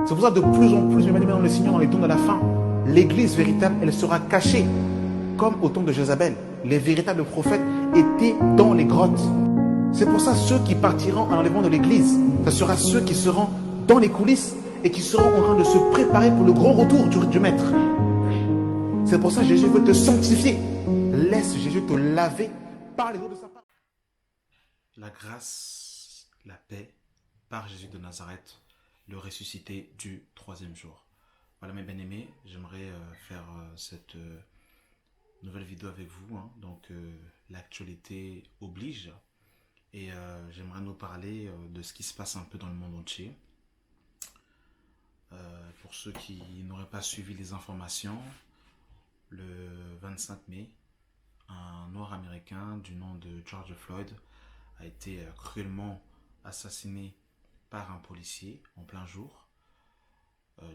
C'est pour ça que de plus en plus, mes dans le Seigneur, dans les temps de la fin, l'église véritable, elle sera cachée, comme au temps de Jézabel. Les véritables prophètes étaient dans les grottes. C'est pour ça ceux qui partiront à l'enlèvement de l'église, ce sera ceux qui seront dans les coulisses et qui seront en train de se préparer pour le grand retour du Maître. C'est pour ça que Jésus veut te sanctifier. Laisse Jésus te laver par les eaux de sa part. La grâce, la paix, par Jésus de Nazareth, le ressuscité du troisième jour. Voilà mes bien-aimés, j'aimerais faire cette nouvelle vidéo avec vous. Donc l'actualité oblige. Et j'aimerais nous parler de ce qui se passe un peu dans le monde entier. Pour ceux qui n'auraient pas suivi les informations, le 25 mai, un noir américain du nom de George Floyd a été cruellement assassiné par un policier en plein jour.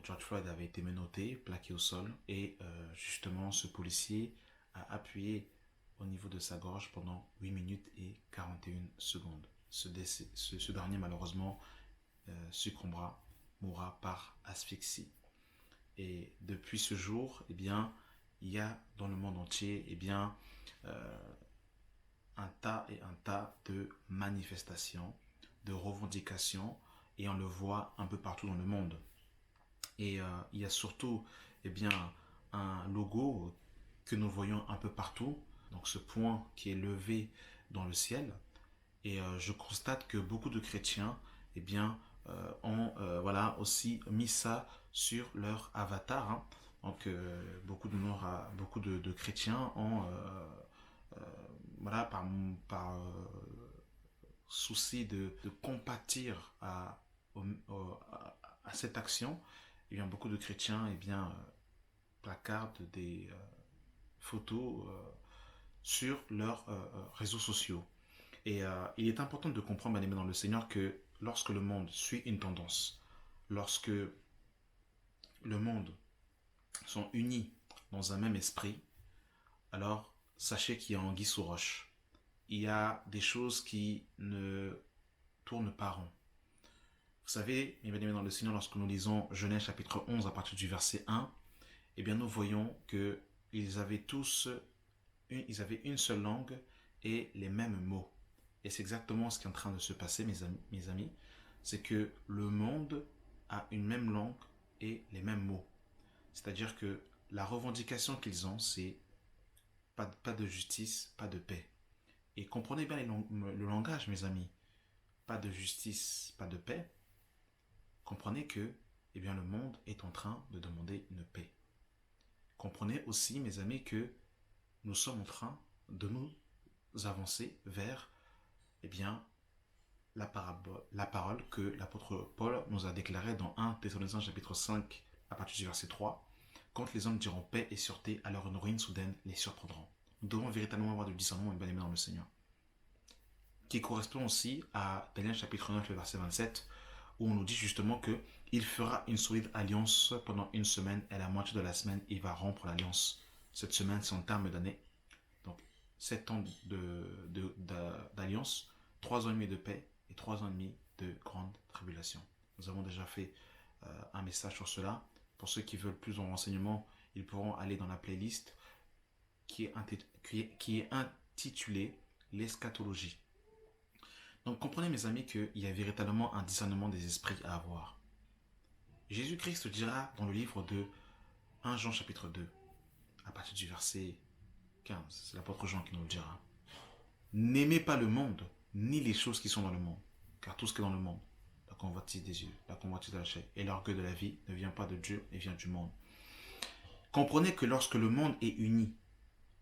George Floyd avait été menotté, plaqué au sol et justement ce policier a appuyé au niveau de sa gorge pendant 8 minutes et 41 secondes. Ce dernier malheureusement succombera, mourra par asphyxie. Et depuis ce jour, eh bien, il y a dans le monde entier un tas de manifestations, de revendications, et on le voit un peu partout dans le monde. Et il y a surtout un logo que nous voyons un peu partout, donc ce point qui est levé dans le ciel. Et je constate que beaucoup de chrétiens ont aussi mis ça sur leur avatar. Donc beaucoup de chrétiens ont par souci de compatir à cette action, eh bien, beaucoup de chrétiens placardent des photos sur leurs réseaux sociaux. Et il est important de comprendre, bien aimé dans le Seigneur, que lorsque le monde suit une tendance, lorsque le monde sont unis dans un même esprit, alors sachez qu'il y a anguille sous roche. Il y a des choses qui ne tournent pas rond. Vous savez, bien aimé dans le Seigneur, lorsque nous lisons Genèse chapitre 11 à partir du verset 1, eh bien nous voyons qu'ils avaient une seule langue et les mêmes mots. Et c'est exactement ce qui est en train de se passer, mes amis. C'est que le monde a une même langue et les mêmes mots. C'est-à-dire que la revendication qu'ils ont, c'est pas de justice, pas de paix. Et comprenez bien le langage, mes amis. Pas de justice, pas de paix. Comprenez que le monde est en train de demander une paix. Comprenez aussi, mes amis, que nous sommes en train de nous avancer vers la parole que l'apôtre Paul nous a déclarée dans 1 Thessaloniciens chapitre 5 à partir du verset 3. Quand les hommes diront paix et sûreté, alors une ruine soudaine les surprendront. Nous devons véritablement avoir du discernement et bien aimer dans le Seigneur. Qui correspond aussi à Daniel chapitre 9, le verset 27, où on nous dit justement qu'il fera une solide alliance pendant une semaine et à la moitié de la semaine, il va rompre l'alliance. Cette semaine, c'est en termes d'année. Donc, 7 ans d'alliance, 3 ans et demi de paix et 3 ans et demi de grande tribulation. Nous avons déjà fait un message sur cela. Pour ceux qui veulent plus de renseignements, ils pourront aller dans la playlist qui est intitulée l'eschatologie. Donc comprenez mes amis qu'il y a véritablement un discernement des esprits à avoir. Jésus-Christ dira dans le livre de 1 Jean chapitre 2, à partir du verset 15, c'est l'apôtre Jean qui nous le dira. N'aimez pas le monde, ni les choses qui sont dans le monde, car tout ce qui est dans le monde, la convoitise des yeux, la convoitise de la chair et l'orgueil de la vie ne vient pas de Dieu, mais vient du monde. Comprenez que lorsque le monde est uni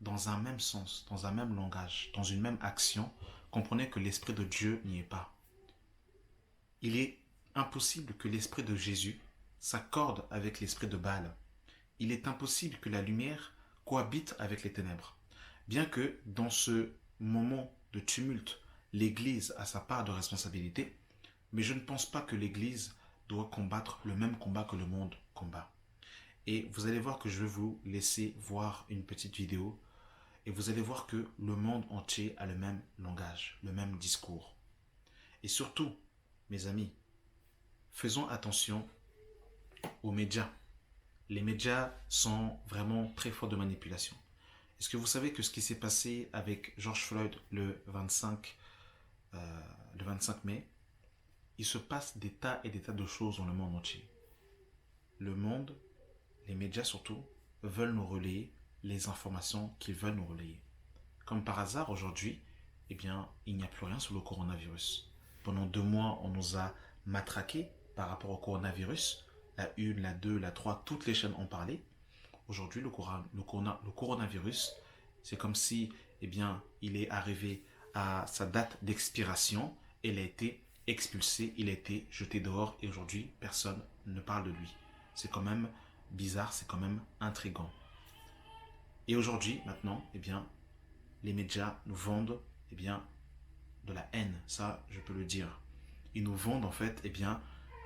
dans un même sens, dans un même langage, dans une même action, comprenez que l'Esprit de Dieu n'y est pas. Il est impossible que l'Esprit de Jésus s'accorde avec l'Esprit de Baal. Il est impossible que la lumière cohabite avec les ténèbres. Bien que dans ce moment de tumulte, l'Église a sa part de responsabilité, mais je ne pense pas que l'Église doit combattre le même combat que le monde combat. Et vous allez voir que je vais vous laisser voir une petite vidéo et vous allez voir que le monde entier a le même langage, le même discours. Et surtout, mes amis, faisons attention aux médias. Les médias sont vraiment très forts de manipulation. Est-ce que vous savez que ce qui s'est passé avec George Floyd le 25 mai, il se passe des tas et des tas de choses dans le monde entier. Le monde, les médias surtout, veulent nous relayer les informations qu'ils veulent nous relayer. Comme par hasard, aujourd'hui, eh bien, il n'y a plus rien sur le coronavirus. Pendant 2 mois, on nous a matraqués par rapport au coronavirus. La 1, la 2, la 3, toutes les chaînes ont parlé. Aujourd'hui, le coronavirus, c'est comme si, eh bien, il est arrivé à sa date d'expiration. Il a été expulsé, il a été jeté dehors et aujourd'hui, personne ne parle de lui. C'est quand même bizarre, c'est quand même intriguant. Et aujourd'hui, maintenant, eh bien, les médias nous vendent, eh bien, de la haine, ça, je peux le dire. Ils nous vendent, en fait, eh bien,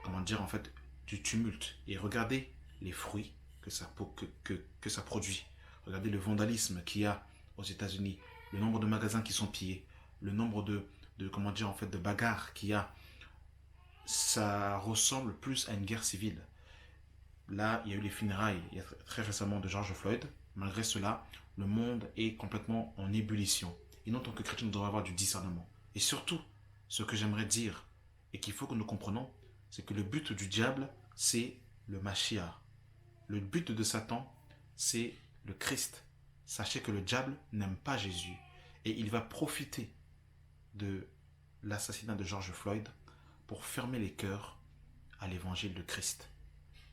comment dire, en fait, du tumulte. Et regardez les fruits que ça produit. Regardez le vandalisme qu'il y a aux États-Unis, le nombre de magasins qui sont pillés, le nombre comment dire, en fait, de bagarres qu'il y a. Ça ressemble plus à une guerre civile. Là, il y a eu les funérailles il y a très récemment de George Floyd. Malgré cela, le monde est complètement en ébullition. Et nous, en tant que chrétiens, nous devons avoir du discernement. Et surtout, ce que j'aimerais dire et qu'il faut que nous comprenions, c'est que le but du diable, c'est le Mashiach. Le but de Satan, c'est le Christ. Sachez que le diable n'aime pas Jésus. Et il va profiter de l'assassinat de George Floyd pour fermer les cœurs à l'évangile de Christ.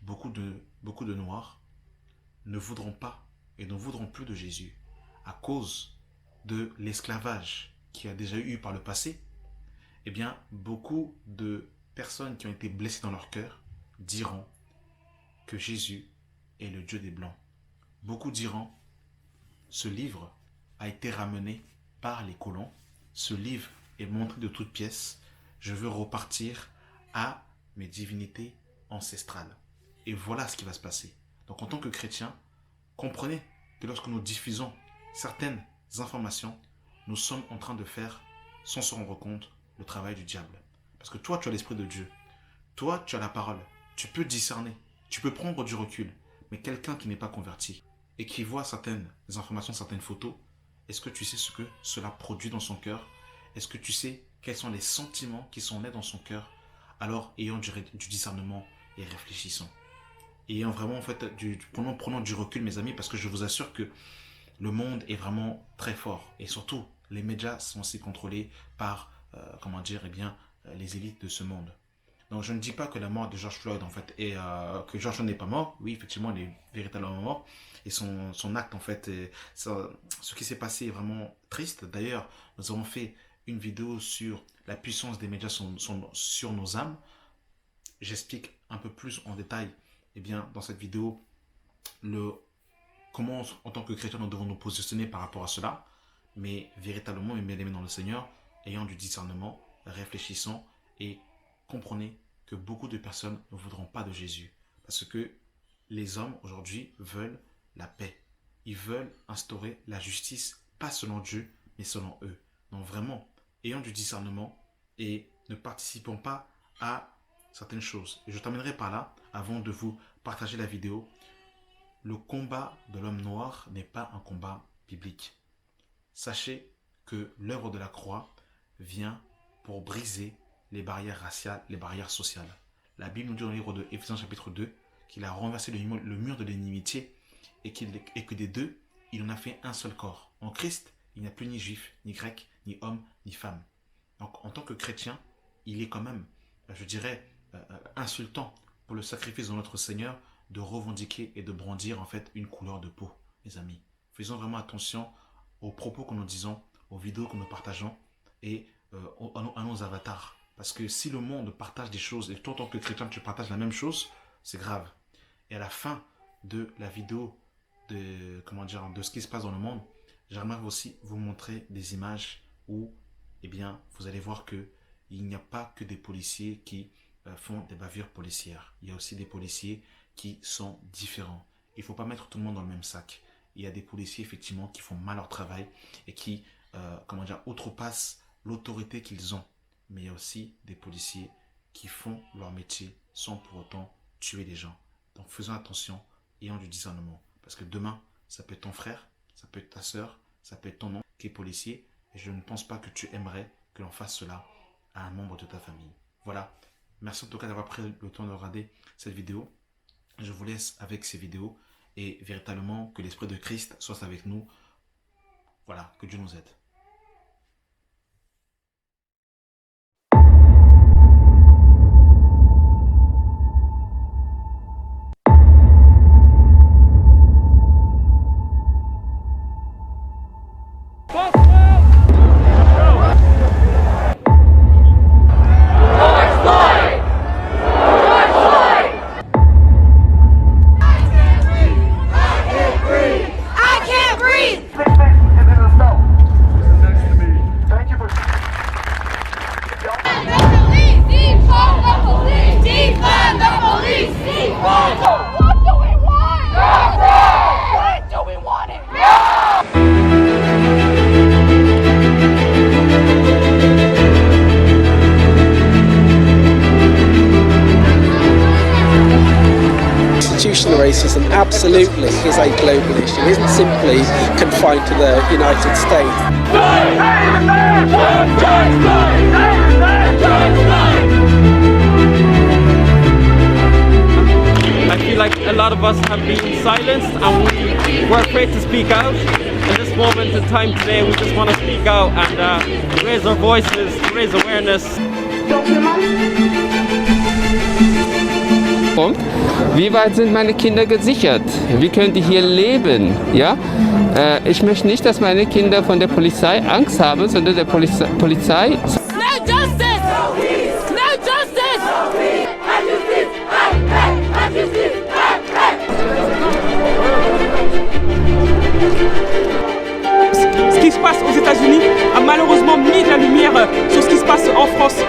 Beaucoup de Noirs ne voudront pas et ne voudront plus de Jésus à cause de l'esclavage qu'il y a déjà eu par le passé. Eh bien, beaucoup de personnes qui ont été blessées dans leur cœur diront que Jésus est le Dieu des Blancs. Beaucoup diront, ce livre a été ramené par les colons, ce livre est montré de toutes pièces, je veux repartir à mes divinités ancestrales. Et voilà ce qui va se passer. Donc en tant que chrétien, comprenez que lorsque nous diffusons certaines informations, nous sommes en train de faire, sans se rendre compte, le travail du diable. Parce que toi, tu as l'Esprit de Dieu. Toi, tu as la parole. Tu peux discerner. Tu peux prendre du recul. Mais quelqu'un qui n'est pas converti et qui voit certaines informations, certaines photos, est-ce que tu sais ce que cela produit dans son cœur? Est-ce que tu sais quels sont les sentiments qui sont nés dans son cœur? Alors, ayons du discernement et réfléchissons. Ayant vraiment, en fait, prenons du recul, mes amis, parce que je vous assure que le monde est vraiment très fort. Et surtout, les médias sont aussi contrôlés par, comment dire, eh bien, les élites de ce monde. Donc, je ne dis pas que la mort de George Floyd, en fait, que George Floyd n'est pas mort. Oui, effectivement, il est véritablement mort. Et son acte, en fait, ce qui s'est passé est vraiment triste. D'ailleurs, nous avons fait une vidéo sur la puissance des médias sur nos âmes. J'explique un peu plus en détail, eh bien, dans cette vidéo, comment, en tant que chrétien, nous devons nous positionner par rapport à cela. Mais véritablement, mes bien-aimés dans le Seigneur, ayant du discernement, réfléchissant et comprenez que beaucoup de personnes ne voudront pas de Jésus. Parce que les hommes aujourd'hui veulent la paix. Ils veulent instaurer la justice, pas selon Dieu, mais selon eux. Donc vraiment, ayons du discernement et ne participons pas à certaines choses. Et je terminerai par là, avant de vous partager la vidéo. Le combat de l'homme noir n'est pas un combat biblique. Sachez que l'œuvre de la croix vient pour briser les barrières raciales, les barrières sociales. La Bible nous dit dans le livre de Éphésiens chapitre 2 qu'il a renversé le mur de l'inimitié et que des deux, il en a fait un seul corps. En Christ, il n'y a plus ni juif, ni grec, ni homme, ni femme. Donc en tant que chrétien, il est quand même, je dirais, insultant pour le sacrifice de notre Seigneur de revendiquer et de brandir en fait une couleur de peau, mes amis. Faisons vraiment attention aux propos que nous disons, aux vidéos que nous partageons et à nos avatars. Parce que si le monde partage des choses et toi en tant que chrétien tu partages la même chose, c'est grave. Et à la fin de la vidéo de ce qui se passe dans le monde, j'aimerais aussi vous montrer des images où eh bien, vous allez voir que il n'y a pas que des policiers qui font des bavures policières. Il y a aussi des policiers qui sont différents. Il ne faut pas mettre tout le monde dans le même sac. Il y a des policiers effectivement qui font mal leur travail et qui outrepassent l'autorité qu'ils ont. Mais il y a aussi des policiers qui font leur métier sans pour autant tuer les gens. Donc faisons attention, ayons du discernement. Parce que demain, ça peut être ton frère, ça peut être ta soeur, ça peut être ton oncle qui est policier. Et je ne pense pas que tu aimerais que l'on fasse cela à un membre de ta famille. Voilà. Merci en tout cas d'avoir pris le temps de regarder cette vidéo. Je vous laisse avec ces vidéos. Et véritablement, que l'Esprit de Christ soit avec nous. Voilà, que Dieu nous aide. Institutional racism absolutely is a global issue. It isn't simply confined to the United States. I feel like a lot of us have been silenced and we're afraid to speak out. In this moment in time today, we just want to speak out and raise our voices, raise awareness. Wie weit sind meine Kinder gesichert? Wie können die hier leben? Ja? Ich möchte nicht, dass meine Kinder von der Polizei Angst haben, sondern der Polizei... No justice! No peace! No justice! No peace! Injustice! Injustice! Ce qui se passe aux États-Unis a malheureusement mis de la lumière sur ce qui se passe en France.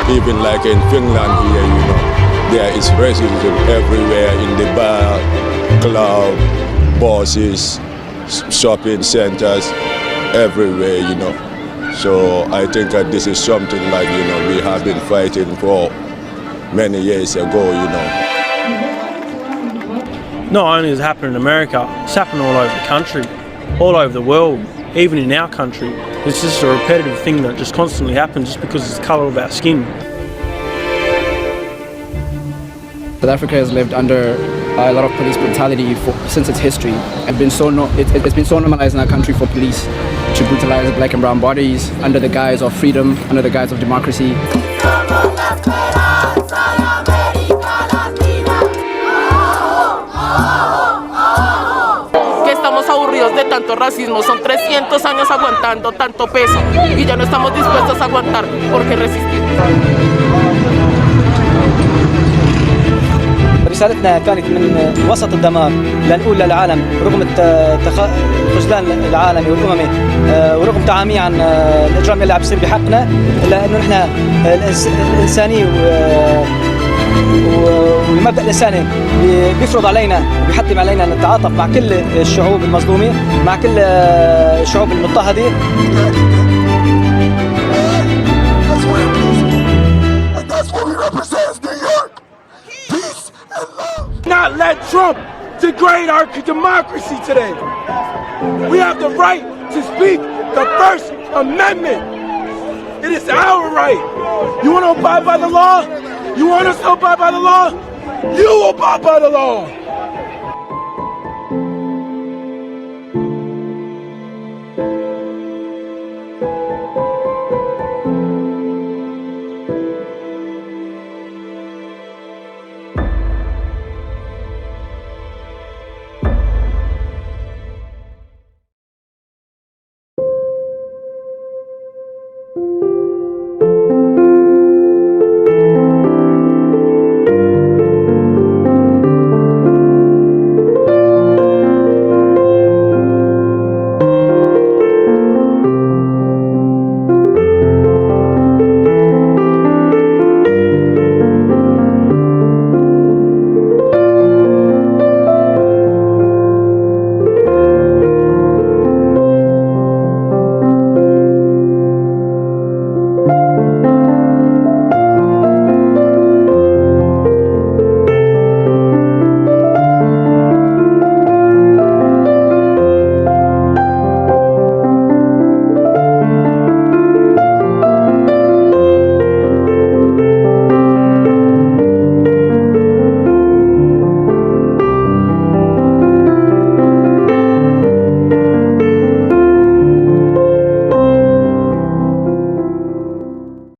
Even like in Finland here, you know, there is racism everywhere in the bar, club, buses, shopping centers, everywhere, you know. So I think that this is something like, you know, we have been fighting for many years ago, you know. Not only does it happen in America, it's happening all over the country, all over the world, even in our country. It's just a repetitive thing that just constantly happens just because it's the colour of our skin. South Africa has lived under a lot of police brutality since its history. It's been so normalized in our country for police to brutalize black and brown bodies under the guise of freedom, under the guise of democracy. Estamos aburridos de tanto racismo, son 300 años aguantando tanto peso y ya no estamos dispuestos a aguantar porque resistimos. رسالتنا كانت من وسط الدمار لنقول للعالم رغم الخذلان العالمي والأممي ورغم تعاميه عن الإجرام اللي عم يصير بحقنا إلا إنه نحن الإنسانية والمبدأ الإنساني بيفرض علينا وبيحتم علينا أن نتعاطف مع كل الشعوب المظلومة مع كل الشعوب المضطهدة. Not let Trump degrade our democracy today. We have the right to speak the First Amendment. It is our right. You want to abide by the law? You want us to abide by the law? You abide by the law.